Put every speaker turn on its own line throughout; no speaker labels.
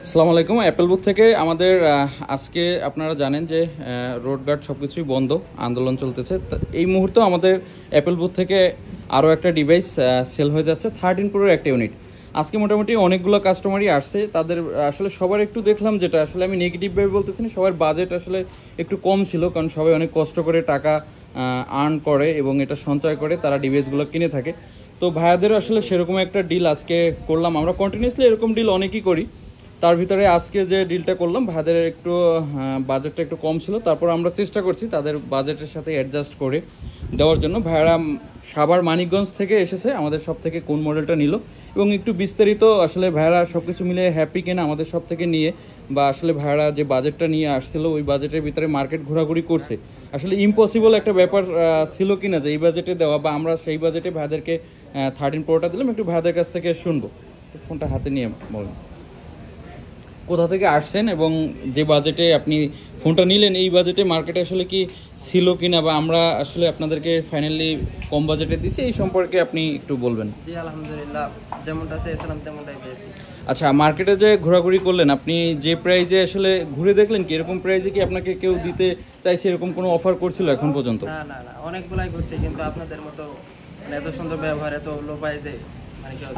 আসসালামু আলাইকুম। Apple booth থেকে আমাদের আজকে আপনারা জানেন যে রোড গার্ড সব কিছুই বন্ধ, আন্দোলন চলতেছে। এই মুহূর্তে আমাদের অ্যাপল বুথ থেকে আরও একটা ডিভাইস সেল হয়ে যাচ্ছে, 13 প্রোর একটা ইউনিট। আজকে মোটামুটি অনেকগুলো কাস্টমারই আসছে। তাদের আসলে সবার একটু দেখলাম, যেটা আসলে আমি নেগেটিভভাবে বলতেছি না, সবার বাজেট আসলে একটু কম ছিল, কারণ সবাই অনেক কষ্ট করে টাকা আর্ন করে এবং এটা সঞ্চয় করে তারা ডিভাইসগুলো কিনে থাকে। তো ভাইয়াদের আসলে সেরকম একটা ডিল আজকে করলাম। আমরা কন্টিনিউসলি এরকম ডিল অনেকই করি, তার ভিতরে আজকে যে ডিলটা করলাম ভাইদের একটু বাজেটটা একটু কম ছিল, তারপর আমরা চেষ্টা করছি তাদের বাজেটের সাথে অ্যাডজাস্ট করে দেওয়ার জন্য। ভাইয়ারা সাভার মানিকগঞ্জ থেকে এসেছে, আমাদের সব থেকে কোন মডেলটা নিল এবং একটু বিস্তারিত আসলে ভাইয়ারা সব কিছু মিলে হ্যাপি কিনা আমাদের সব থেকে নিয়ে, বা আসলে ভাইয়ারা যে বাজেটটা নিয়ে আসছিল ওই বাজেটের ভিতরে মার্কেট ঘোরাঘুরি করছে, আসলে ইম্পসিবল একটা ব্যাপার ছিল কিনা যে এই বাজেটে দেওয়া, বা আমরা সেই বাজেটে ভাইদেরকে 13 প্রোটা দিলাম। একটু ভাইদের কাছ থেকে শুনবো, ফোনটা হাতে নিয়ে বলুন কোথা থেকে আসছেন এবং যে বাজেটে আপনি ফোনটা নিলেন এই বাজেটে মার্কেটে আসলে কি ছিল কিনা, বা আমরা আসলে আপনাদেরকে ফাইনালি কম বাজেটে দিচ্ছি, এই সম্পর্কে আপনি একটু বলবেন।
জি আলহামদুলিল্লাহ, যেমনটা চেয়েছিলাম তেমনটাই পেয়েছি।
আচ্ছা, মার্কেটে যে ঘোরাঘুরি করলেন, আপনি যে প্রাইজে আসলে ঘুরে দেখলেন কি এরকম প্রাইজে কি আপনাকে কেউ দিতে চাইছে, এরকম কোনো অফার করছিল এখন পর্যন্ত?
না না না, অনেকগুলাই করছে, কিন্তু আপনাদের মতো এত সুন্দর ব্যবহার, এত লো প্রাইসে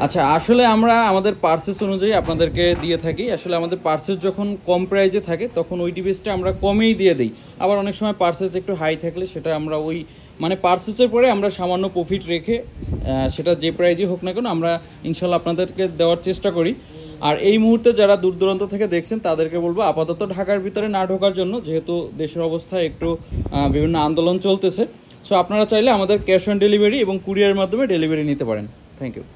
আচ্ছা, আসলে আমরা আমাদের পার্সেস অনুযায়ী আপনাদেরকে দিয়ে থাকি। আসলে আমাদের পার্সেস যখন কম প্রাইজে থাকে তখন ওই ডিভাইসটা আমরা কমেই দিয়ে দিই। আবার অনেক সময় পার্সেস একটু হাই থাকলে সেটা আমরা ওই মানে পার্সেসের পরে আমরা সামান্য প্রফিট রেখে সেটা যে প্রাইজে হোক না কেন আমরা ইনশাল্লাহ আপনাদেরকে দেওয়ার চেষ্টা করি। আর এই মুহূর্তে যারা দূর দূরান্ত থেকে দেখছেন তাদেরকে বলবো আপাতত ঢাকার ভিতরে না ঢোকার জন্য, যেহেতু দেশের অবস্থা একটু বিভিন্ন আন্দোলন চলতেছে। সো আপনারা চাইলে আমাদের ক্যাশ অন ডেলিভারি এবং কুরিয়ারের মাধ্যমে ডেলিভারি নিতে পারেন। Thank you.